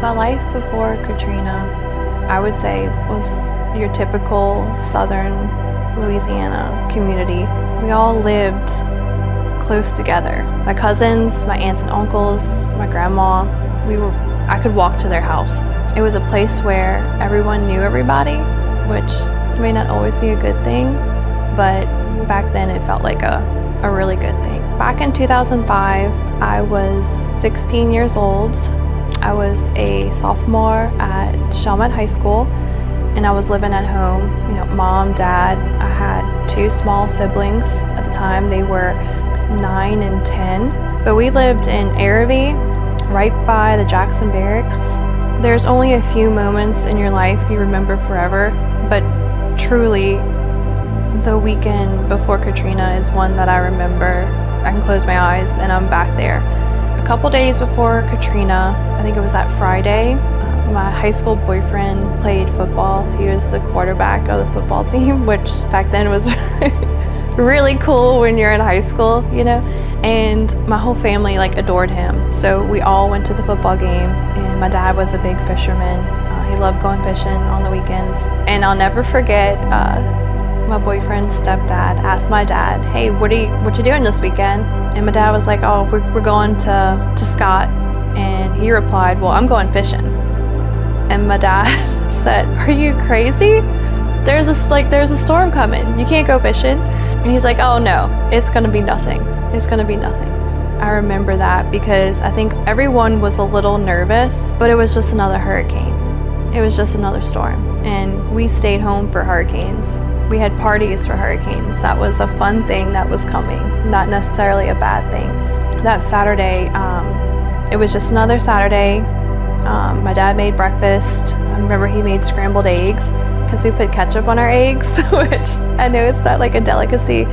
My life before Katrina, I would say, was your typical southern Louisiana community. We all lived close together. My cousins, my aunts and uncles, my grandma, I could walk to their house. It was a place where everyone knew everybody, which may not always be a good thing, but back then it felt like a really good thing. Back in 2005, I was 16 years old. I was a sophomore at Chalmette High School, and I was living at home. Mom, dad. I had two small siblings at the time. They were 9 and 10. But we lived in Arroyave, right by the Jackson Barracks. There's only a few moments in your life you remember forever, but truly, the weekend before Katrina is one that I remember. I can close my eyes and I'm back there. A couple days before Katrina, I think it was that Friday, my high school boyfriend played football. He was the quarterback of the football team, which back then was really cool when you're in high school, and my whole family adored him. So we all went to the football game, and my dad was a big fisherman. He loved going fishing on the weekends. And I'll never forget, my boyfriend's stepdad asked my dad, "Hey, what you doing this weekend?" And my dad was like, "Oh, we're going to Scott." And he replied, "Well, I'm going fishing." And my dad said, "Are you crazy? There's a storm coming. You can't go fishing." And he's like, "Oh no, it's gonna be nothing. It's gonna be nothing." I remember that because I think everyone was a little nervous, but it was just another hurricane. It was just another storm. And we stayed home for hurricanes. We had parties for hurricanes. That was a fun thing that was coming, not necessarily a bad thing. That Saturday, it was just another Saturday. My dad made breakfast. I remember he made scrambled eggs because we put ketchup on our eggs, which I know it's not like a delicacy,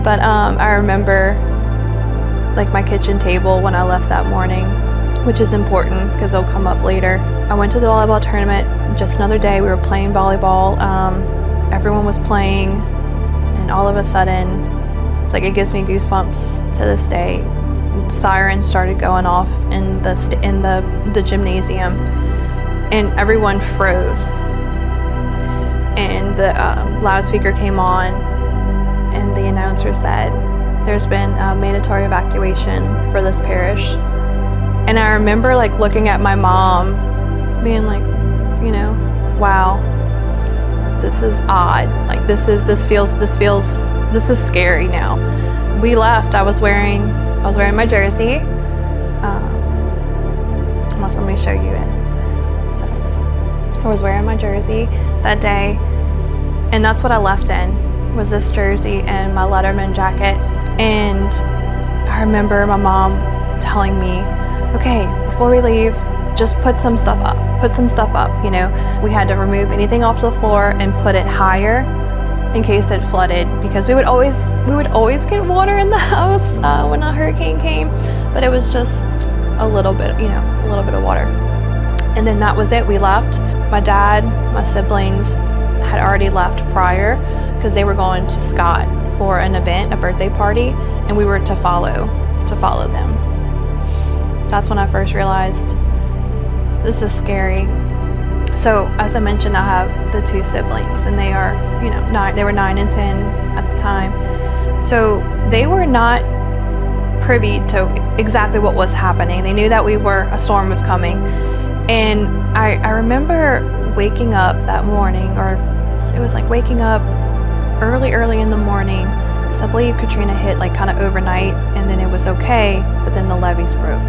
but I remember my kitchen table when I left that morning, which is important because it'll come up later. I went to the volleyball tournament, just another day. We were playing volleyball. Everyone was playing, and all of a sudden, it's it gives me goosebumps to this day. Sirens started going off in the gymnasium, and everyone froze. And the loudspeaker came on, and the announcer said, "There's been a mandatory evacuation for this parish." And I remember looking at my mom, being wow, this is odd. This is scary now. We left. I was wearing my jersey. Let me show you it. So I was wearing my jersey that day, and that's what I left in, was this jersey and my Letterman jacket. And I remember my mom telling me, "Okay, before we leave, just put some stuff up. We had to remove anything off the floor and put it higher in case it flooded, because we would always get water in the house when a hurricane came, but it was just a little bit of water. And then that was it. We left. My dad, my siblings had already left prior because they were going to Scott for an event, a birthday party, and we were to follow them. That's when I first realized this is scary. So as I mentioned, I have the two siblings, and they are, they were 9 and 10 at the time. So they were not privy to exactly what was happening. They knew that a storm was coming. And I remember waking up that morning, or it was waking up early in the morning, because I believe Katrina hit kind of overnight, and then it was okay, but then the levees broke.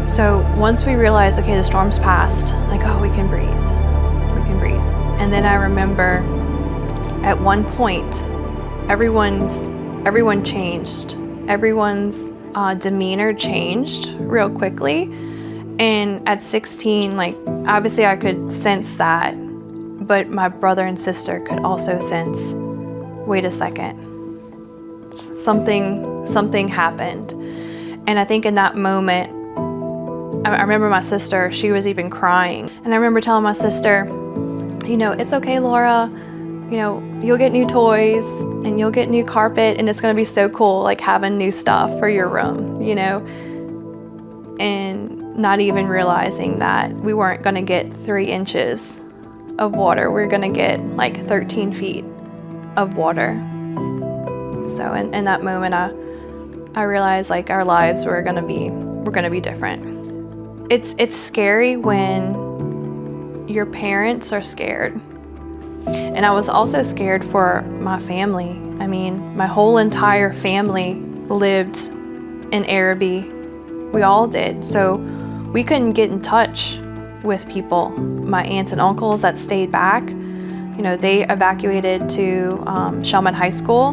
So once we realized, okay, the storm's passed, we can breathe. And then I remember at one point, everyone changed. Everyone's demeanor changed real quickly. And at 16, obviously I could sense that, but my brother and sister could also sense, wait a second, something happened. And I think in that moment, I remember my sister, she was even crying. And I remember telling my sister, "It's okay, Laura. You'll get new toys and you'll get new carpet, and it's going to be so cool, having new stuff for your room, And not even realizing that we weren't going to get 3 inches of water. We were going to get like 13 feet of water. So in that moment, I realized like our lives were going to be different. It's scary when your parents are scared. And I was also scared for my family. I mean, my whole entire family lived in Arroyave. We all did. So we couldn't get in touch with people. My aunts and uncles that stayed back, they evacuated to Shellman High School.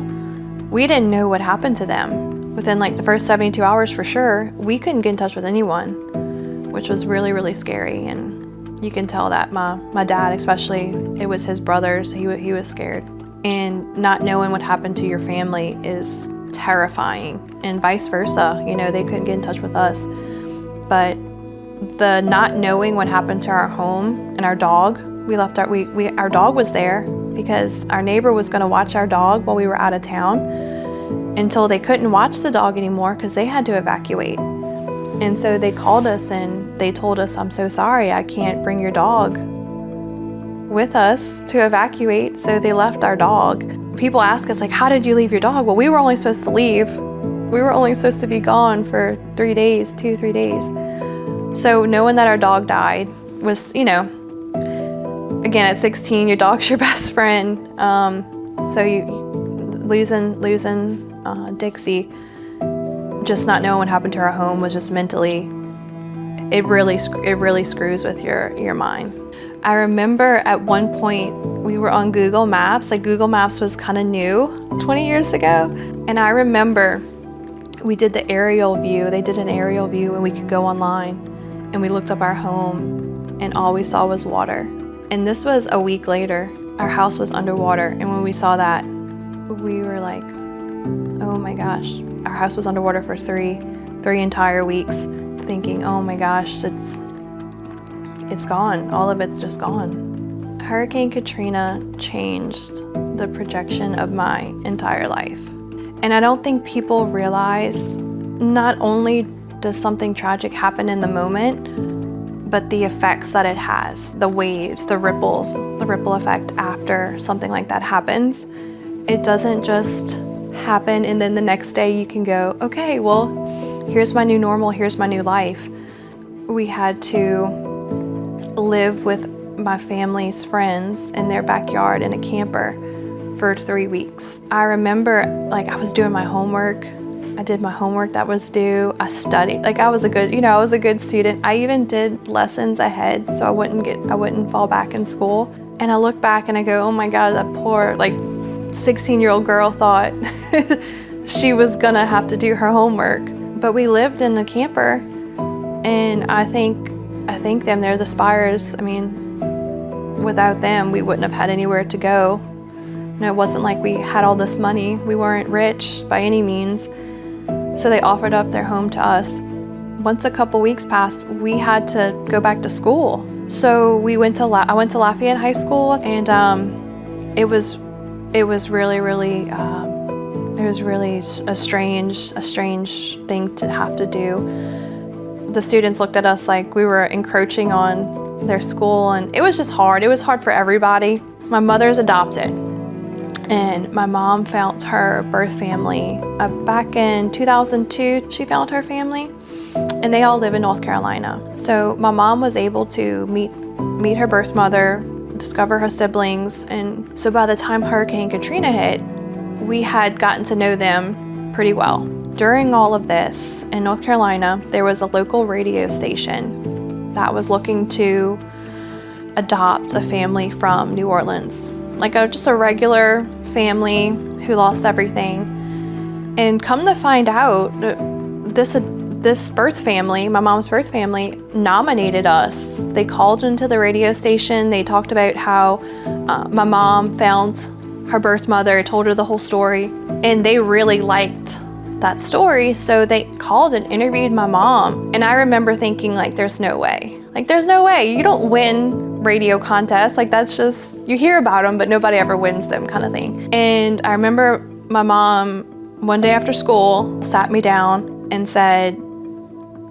We didn't know what happened to them. Within like the first 72 hours for sure, we couldn't get in touch with anyone, which was really, really scary. And you can tell that my dad, especially, it was his brothers, he was scared. And not knowing what happened to your family is terrifying, and vice versa. They couldn't get in touch with us. But the not knowing what happened to our home and our dog, our dog was there because our neighbor was going to watch our dog while we were out of town until they couldn't watch the dog anymore because they had to evacuate. And so they called us and they told us, "I'm so sorry, I can't bring your dog with us to evacuate." So they left our dog. People ask us, like, "How did you leave your dog?" Well, we were only supposed to leave. We were only supposed to be gone for 3 days, 2-3 days. So knowing that our dog died was, again, at 16, your dog's your best friend. So you losing Dixie, just not knowing what happened to our home was just mentally, it really screws with your mind. I remember at one point we were on Google Maps. Like, Google Maps was kind of new 20 years ago. And I remember we did the aerial view. They did an aerial view and we could go online. And we looked up our home and all we saw was water. And this was a week later. Our house was underwater. And when we saw that, we were like, oh my gosh. Our house was underwater for three entire weeks, thinking, oh my gosh, it's gone. All of it's just gone. Hurricane Katrina changed the projection of my entire life. And I don't think people realize, not only does something tragic happen in the moment, but the effects that it has, the waves, the ripples, the ripple effect after something like that happens. It doesn't just happen and then the next day you can go, okay, well, here's my new normal, here's my new life. We had to live with my family's friends in their backyard in a camper for 3 weeks. I remember, I was doing my homework. I did my homework that was due. I studied. I was a good student. I even did lessons ahead so I wouldn't fall back in school. And I look back and I go, oh my God, that poor 16-year-old girl thought she was gonna have to do her homework. But we lived in a camper, and I thank them. They're the Spires. I mean, without them, we wouldn't have had anywhere to go. It wasn't like we had all this money. We weren't rich by any means. So they offered up their home to us. Once a couple weeks passed, we had to go back to school. So I went to Lafayette High School, and it was really a strange thing to have to do. The students looked at us like we were encroaching on their school, and it was just hard. It was hard for everybody. My mother's adopted, and my mom found her birth family back in 2002. She found her family, and they all live in North Carolina. So my mom was able to meet her birth mother, discover her siblings, and so by the time Hurricane Katrina hit, we had gotten to know them pretty well. During all of this, in North Carolina, there was a local radio station that was looking to adopt a family from New Orleans, just a regular family who lost everything. And come to find out, this birth family, my mom's birth family, nominated us. They called into the radio station. They talked about how my mom found her birth mother, told her the whole story, and they really liked that story. So they called and interviewed my mom. And I remember thinking, there's no way. There's no way. You don't win radio contests. That's just, you hear about them, but nobody ever wins them, kind of thing. And I remember my mom, one day after school, sat me down and said,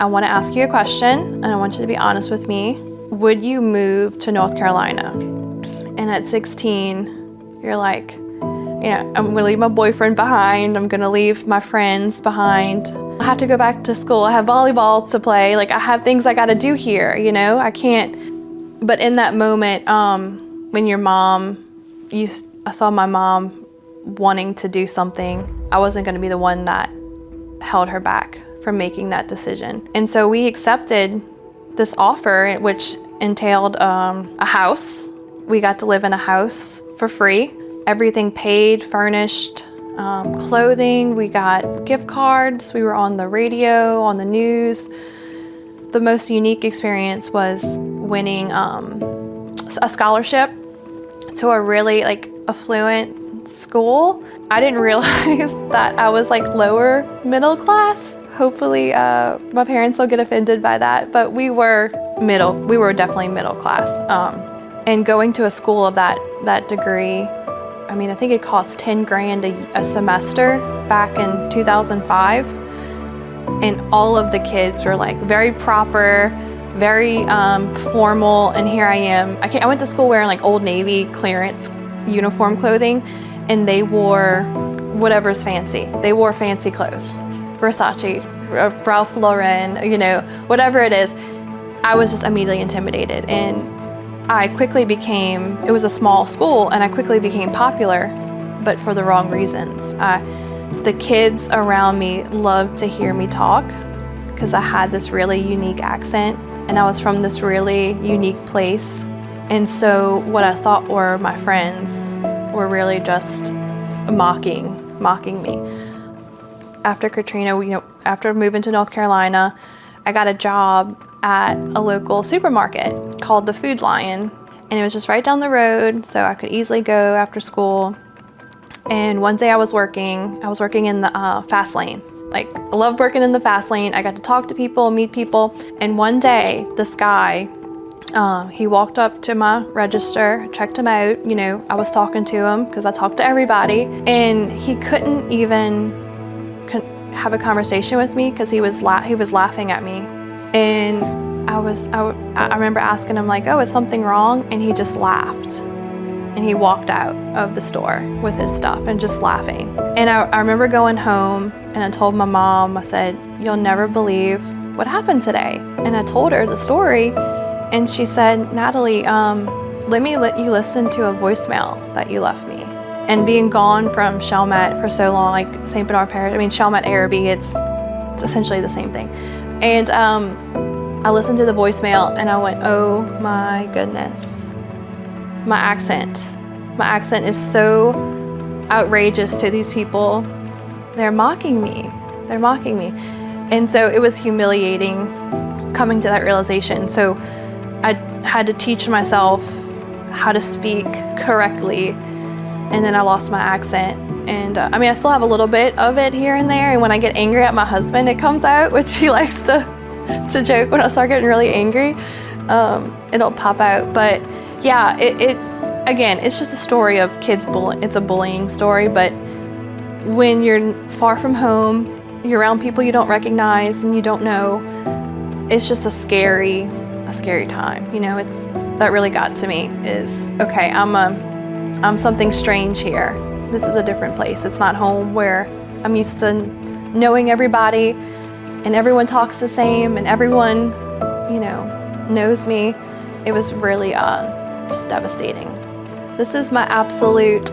I want to ask you a question, and I want you to be honest with me. Would you move to North Carolina? And at 16, you're like, I'm gonna leave my boyfriend behind. I'm gonna leave my friends behind. I have to go back to school. I have volleyball to play. Like, I have things I gotta do here, I can't. But in that moment, when I saw my mom wanting to do something, I wasn't gonna be the one that held her back from making that decision. And so we accepted this offer, which entailed a house. We got to live in a house for free. Everything paid, furnished, clothing. We got gift cards. We were on the radio, on the news. The most unique experience was winning a scholarship to a really affluent school. I didn't realize that I was lower middle class. Hopefully my parents will get offended by that, but we were definitely middle class. And going to a school of that degree, I think it cost 10 grand a semester back in 2005. And all of the kids were very proper, very formal. And here I am. I went to school wearing Old Navy clearance uniform clothing, and they wore whatever's fancy. They wore fancy clothes, Versace, Ralph Lauren, whatever it is. I was just immediately intimidated, and it was a small school, and I quickly became popular, but for the wrong reasons. The kids around me loved to hear me talk because I had this really unique accent, and I was from this really unique place. And so what I thought were my friends were really just mocking me. After Katrina, after moving to North Carolina, I got a job at a local supermarket called the Food Lion, and it was just right down the road, so I could easily go after school. And one day I was working in the fast lane. I loved working in the fast lane. I got to talk to people, meet people. And one day, this guy, he walked up to my register, checked him out. I was talking to him because I talked to everybody, and he couldn't even have a conversation with me because he was laughing at me. And I remember asking him oh, is something wrong? And he just laughed. And he walked out of the store with his stuff and just laughing. And I remember going home, and I told my mom, I said, "You'll never believe what happened today." And I told her the story, and she said, "Natalie, let me let you listen to a voicemail that you left me." And being gone from Chalmette for so long, St. Bernard Parish, Chalmette Arroyave, it's essentially the same thing. And I listened to the voicemail, and I went, oh my goodness. My accent is so outrageous to these people. They're mocking me. And so it was humiliating coming to that realization. So I had to teach myself how to speak correctly, and then I lost my accent. And I still have a little bit of it here and there, and when I get angry at my husband, it comes out, which he likes to joke when I start getting really angry. It'll pop out. But yeah, again, it's just a story of kids bullying. It's a bullying story, but when you're far from home, you're around people you don't recognize and you don't know, it's just a scary time. That really got to me is, okay, I'm something strange here. This is a different place. It's not home where I'm used to knowing everybody and everyone talks the same and everyone, knows me. It was really just devastating. This is my absolute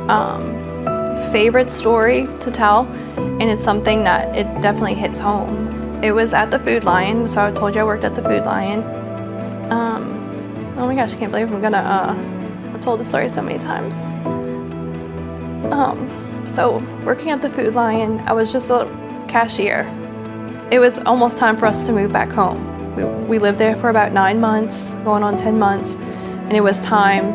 favorite story to tell, and it's something that it definitely hits home. It was at the Food Lion, so I told you I worked at the Food Lion. Oh my gosh, I can't believe I've told the story so many times. So working at the Food Lion, I was just a cashier. It was almost time for us to move back home. We lived there for about 9 months, going on 10 months, and it was time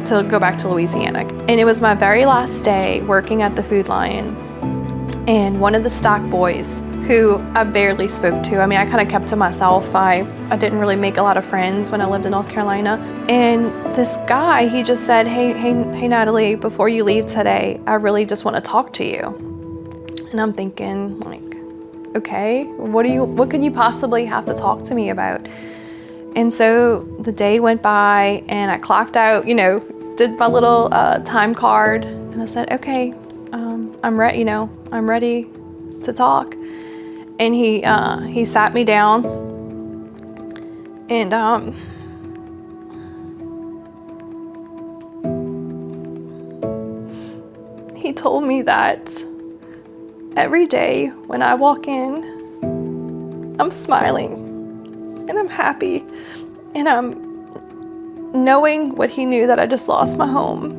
to go back to Louisiana. And it was my very last day working at the Food Lion, and one of the stock boys, who I barely spoke to. I kind of kept to myself. I didn't really make a lot of friends when I lived in North Carolina. And this guy, he just said, hey Natalie, before you leave today, I really just want to talk to you. And I'm thinking okay? What could you possibly have to talk to me about? And so the day went by and I clocked out, did my little time card, and I said, okay, I'm ready to talk. And he sat me down, and he told me that every day when I walk in, I'm smiling and I'm happy, and I'm knowing what he knew, that I just lost my home,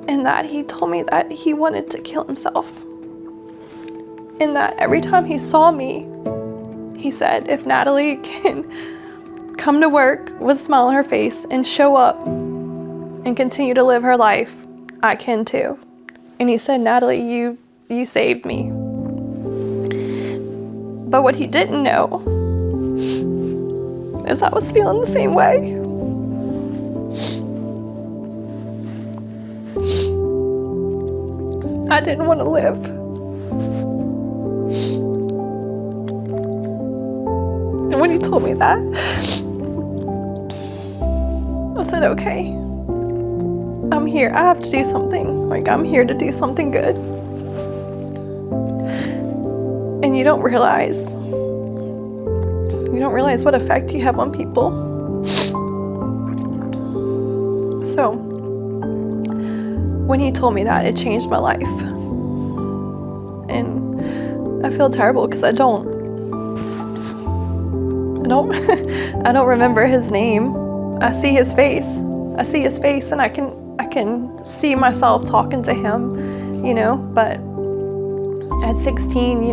and that he told me that he wanted to kill himself, and that every time he saw me, he said, if Natalie can come to work with a smile on her face and show up and continue to live her life, I can too. And he said, Natalie, you saved me. But what he didn't know is I was feeling the same way. I didn't want to live. And when he told me that, I said, okay, I'm here. I have to do something. I'm here to do something good. And you don't realize what effect you have on people. So when he told me that, it changed my life. And I feel terrible because I don't remember his name. I see his face, and I can see myself talking to him, but at 16,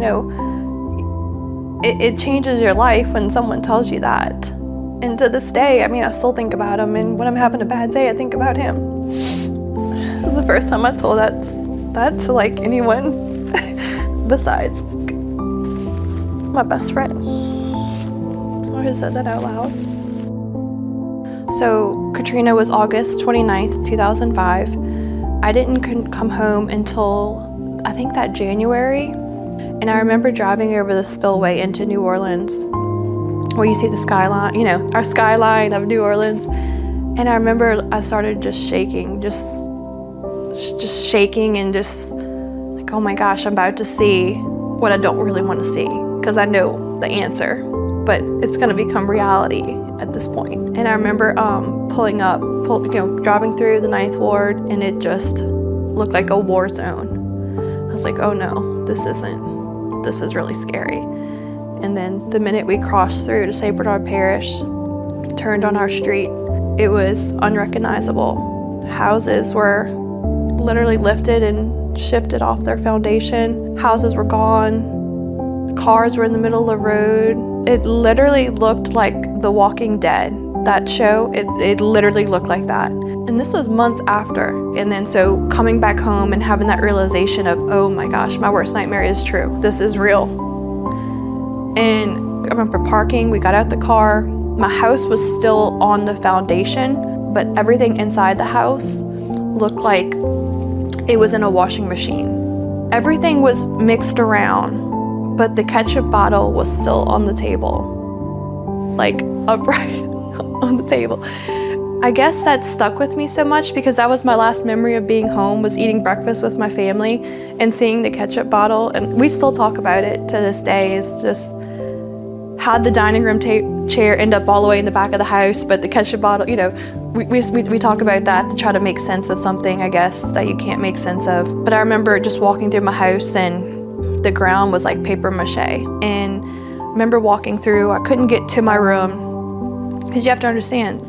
it changes your life when someone tells you that. And to this day, I still think about him, and when I'm having a bad day, I think about him. This is the first time I told that to anyone besides my best friend. I just said that out loud. So Katrina was August 29th, 2005. I didn't come home until I think that January. And I remember driving over the spillway into New Orleans, where you see the skyline, our skyline of New Orleans. And I remember I started just shaking, just shaking, and just like, oh my gosh, I'm about to see what I don't really want to see, because I know the answer, but it's going to become reality at this point. And I remember driving through the 9th Ward, and it just looked like a war zone. I was like, oh no, this is really scary. And then the minute we crossed through to St. Bernard Parish, turned on our street, it was unrecognizable. Houses were literally lifted and shifted off their foundation. Houses were gone. Cars were in the middle of the road. It literally looked like The Walking Dead. That show, it literally looked like that. And this was months after. And then so coming back home and having that realization of, oh my gosh, my worst nightmare is true. This is real. And I remember parking, we got out the car. My house was still on the foundation, but everything inside the house looked like it was in a washing machine. Everything was mixed around, but the ketchup bottle was still on the table, like upright on the table. I guess that stuck with me so much because that was my last memory of being home, was eating breakfast with my family and seeing the ketchup bottle. And we still talk about it to this day. It's just had the dining room chair end up all the way in the back of the house, but the ketchup bottle, we talk about that to try to make sense of something, I guess, that you can't make sense of. But I remember just walking through my house and the ground was like paper mache. And I remember walking through, I couldn't get to my room because you have to understand,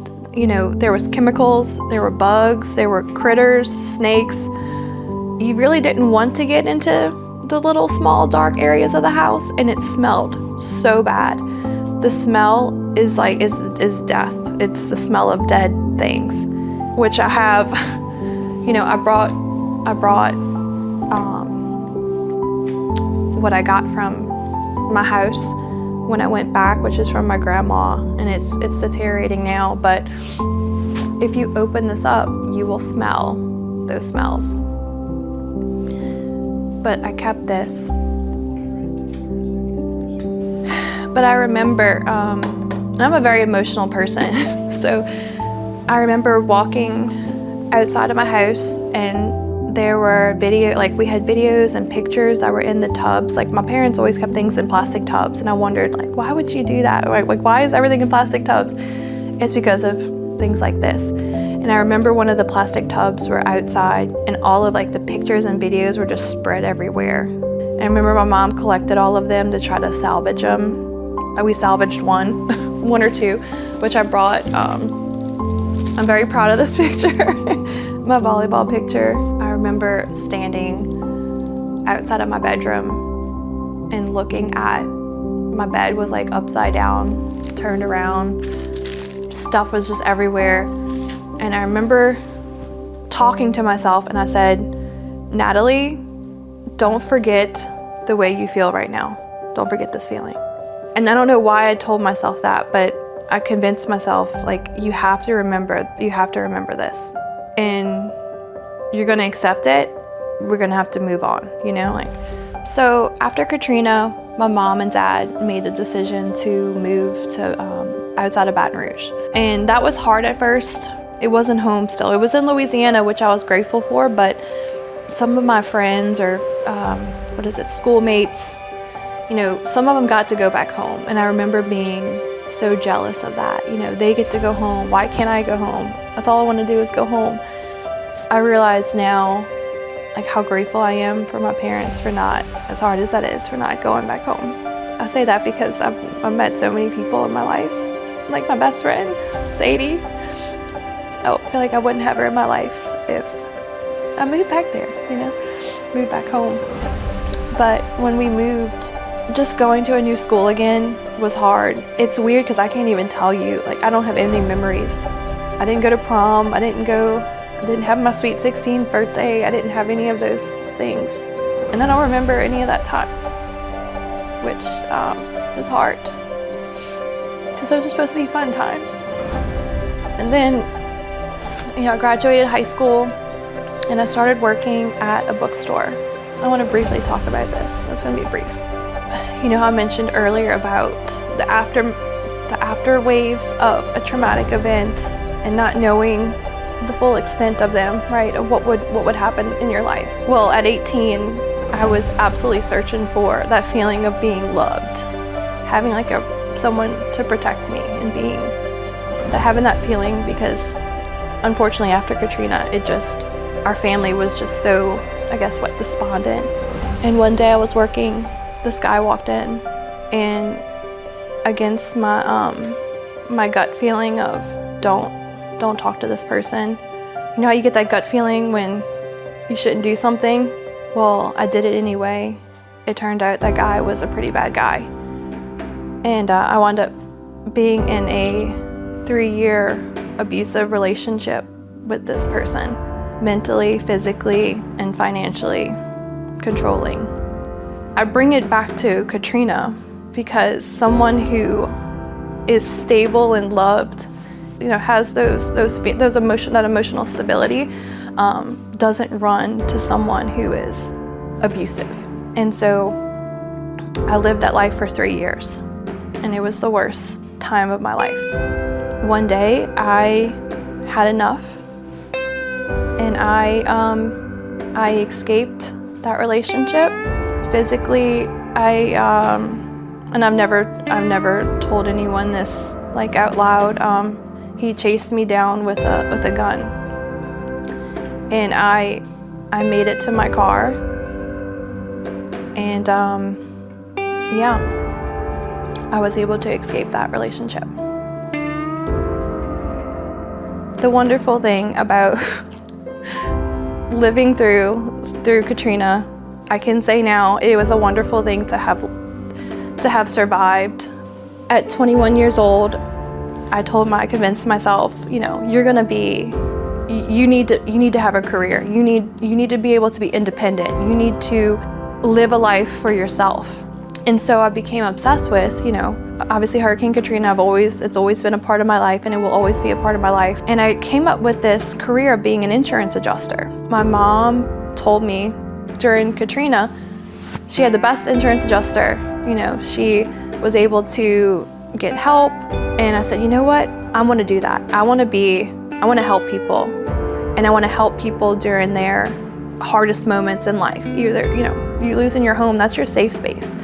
there was chemicals, there were bugs, there were critters, snakes. You really didn't want to get into the little small dark areas of the house, and it smelled so bad. The smell is death. It's the smell of dead things, which I have, I brought what I got from my house when I went back, which is from my grandma, and it's deteriorating now, but if you open this up, you will smell those smells. But I kept this, But I remember, and I'm a very emotional person, so I remember walking outside of my house, and there were we had videos and pictures that were in the tubs. Like, my parents always kept things in plastic tubs, and I wondered, like, why would you do that? Like why is everything in plastic tubs? It's because of things like this. And I remember one of the plastic tubs were outside, and all of like the pictures and videos were just spread everywhere. And I remember my mom collected all of them to try to salvage them. We salvaged one or two, which I brought. I'm very proud of this picture, my volleyball picture. I remember standing outside of my bedroom and looking at my bed was like upside down, turned around. Stuff was just everywhere. And I remember talking to myself, and I said, Natalie, don't forget the way you feel right now. Don't forget this feeling. And I don't know why I told myself that, but I convinced myself, like, you have to remember this, and you're gonna accept it. We're gonna have to move on, you know, like. So after Katrina, my mom and dad made the decision to move to outside of Baton Rouge. And that was hard at first. It wasn't home still. It was in Louisiana, which I was grateful for, but some of my friends or schoolmates, you know, some of them got to go back home. And I remember being so jealous of that. You know, they get to go home. Why can't I go home? That's all I want to do is go home. I realize now, like, how grateful I am for my parents for not, as hard as that is, for not going back home. I say that because I've met so many people in my life, like my best friend, Sadie. I feel like I wouldn't have her in my life if I moved back there, you know, moved back home. But when we moved, just going to a new school again was hard. It's weird because I can't even tell you, like, I don't have any memories. I didn't go to prom, I didn't have my sweet 16th birthday, I didn't have any of those things. And I don't remember any of that time, which is hard, because those are supposed to be fun times. And then, you know, I graduated high school and I started working at a bookstore. I want to briefly talk about this. It's going to be brief. You know how I mentioned earlier about the after waves of a traumatic event and not knowing the full extent of them, right? Of what would happen in your life. Well, at 18, I was absolutely searching for that feeling of being loved, having like someone to protect me, and having that feeling, because unfortunately after Katrina, our family was just so, I guess, despondent. And one day I was working, this guy walked in, and against my gut feeling of don't talk to this person. You know how you get that gut feeling when you shouldn't do something? Well, I did it anyway. It turned out that guy was a pretty bad guy. And I wound up being in a 3-year abusive relationship with this person, mentally, physically, and financially controlling. I bring it back to Katrina because someone who is stable and loved, you know, has that emotional stability, doesn't run to someone who is abusive. And so I lived that life for 3 years, and it was the worst time of my life. One day I had enough, and I escaped that relationship. Physically, and I've never told anyone this, like, out loud. He chased me down with a gun, and I made it to my car, and I was able to escape that relationship. The wonderful thing about living through Katrina, I can say now, it was a wonderful thing to have survived. At 21 years old, I convinced myself, you know, you need to have a career. You need to be able to be independent. You need to live a life for yourself. And so I became obsessed with, you know, obviously Hurricane Katrina. It's always been a part of my life, and it will always be a part of my life. And I came up with this career of being an insurance adjuster. My mom told me during Katrina, she had the best insurance adjuster. You know, she was able to get help. And I said, you know what? I want to do that. I want to help people. And I want to help people during their hardest moments in life. Either, you're losing your home, that's your safe space.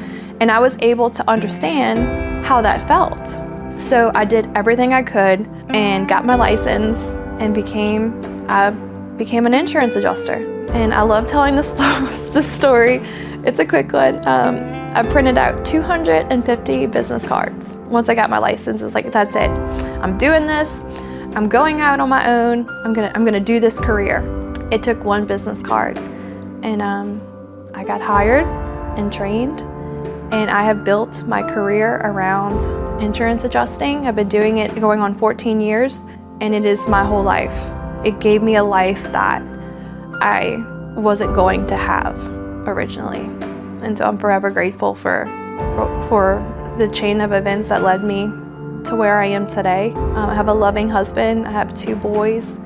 And I was able to understand how that felt. So I did everything I could and got my license and became an insurance adjuster. And I love telling the story. It's a quick one. I printed out 250 business cards. Once I got my license, it's like, that's it. I'm doing this. I'm going out on my own. I'm gonna do this career. It took one business card, and I got hired and trained, and I have built my career around insurance adjusting. I've been doing it going on 14 years, and it is my whole life. It gave me a life that I wasn't going to have originally. And so I'm forever grateful for the chain of events that led me to where I am today. I have a loving husband. I have 2 boys.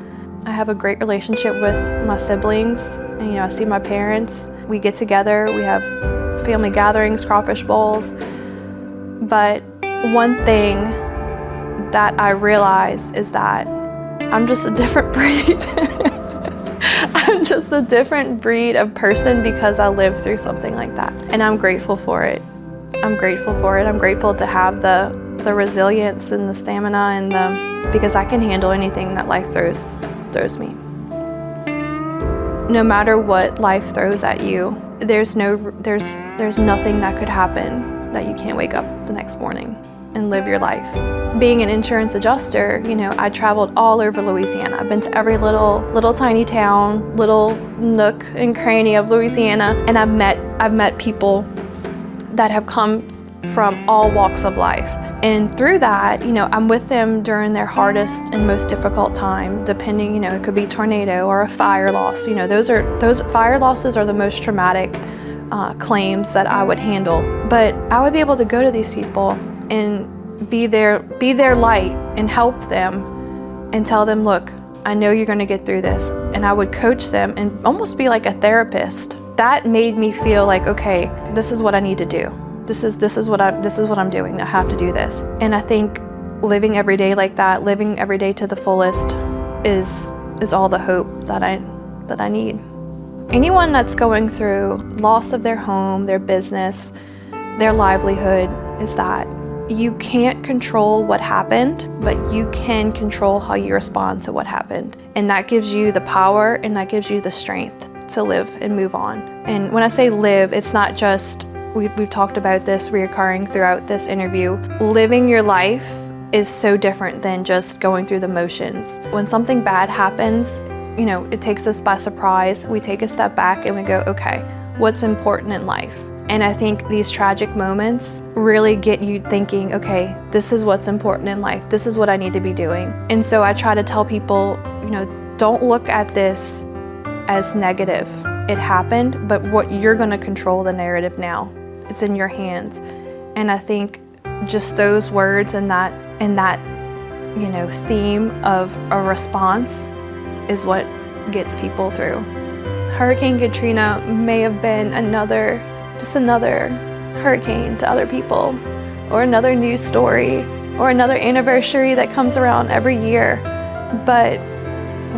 I have a great relationship with my siblings. And, I see my parents. We get together. We have family gatherings, crawfish bowls. But one thing that I realized is that I'm just a different breed. I'm just a different breed of person because I lived through something like that. And I'm grateful for it. I'm grateful for it. I'm grateful to have the resilience and the stamina because I can handle anything that life throws me. No matter what life throws at you, there's nothing that could happen that you can't wake up the next morning and live your life. Being an insurance adjuster, I traveled all over Louisiana. I've been to every little tiny town, little nook and cranny of Louisiana, and I've met people that have come from all walks of life. And through that, I'm with them during their hardest and most difficult time, depending, it could be tornado or a fire loss. Those fire losses are the most traumatic claims that I would handle. But I would be able to go to these people and be their light and help them and tell them, look, I know you're gonna get through this. And I would coach them and almost be like a therapist. That made me feel like, okay, this is what I need to do. This is what I'm doing. I have to do this. And I think living every day like that, living every day to the fullest is all the hope that I need. Anyone that's going through loss of their home, their business, their livelihood, is that you can't control what happened, but you can control how you respond to what happened. And that gives you the power and that gives you the strength to live and move on. And when I say live, it's not just, we've talked about this reoccurring throughout this interview. Living your life is so different than just going through the motions. When something bad happens, it takes us by surprise. We take a step back and we go, okay, what's important in life? And I think these tragic moments really get you thinking, okay, this is what's important in life. This is what I need to be doing. And so I try to tell people, don't look at this as negative. It happened, but what you're gonna control the narrative now. It's in your hands. And I think just those words and that theme of a response is what gets people through. Hurricane Katrina may have been another hurricane to other people, or another news story, or another anniversary that comes around every year. But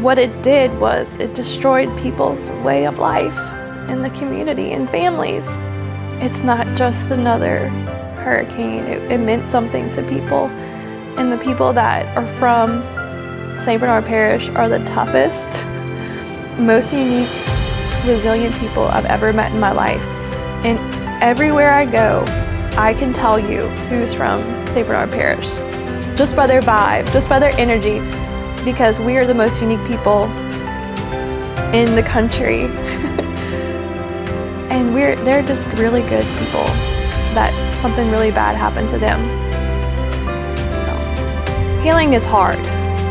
what it did was it destroyed people's way of life in the community and families. It's not just another hurricane. It meant something to people. And the people that are from St. Bernard Parish are the toughest, most unique, resilient people I've ever met in my life. And everywhere I go, I can tell you who's from St. Bernard Parish, just by their vibe, just by their energy, because we are the most unique people in the country. And they're just really good people that something really bad happened to them. So healing is hard.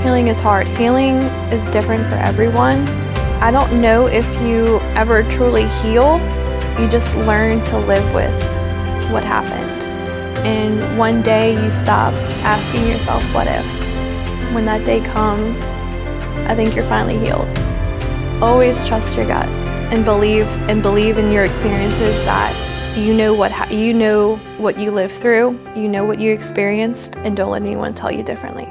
Healing is hard. Healing is different for everyone. I don't know if you ever truly heal. You just learn to live with what happened. And one day you stop asking yourself, what if? When that day comes, I think you're finally healed. Always trust your gut and believe in your experiences that You know what you lived through, you know what you experienced, and don't let anyone tell you differently.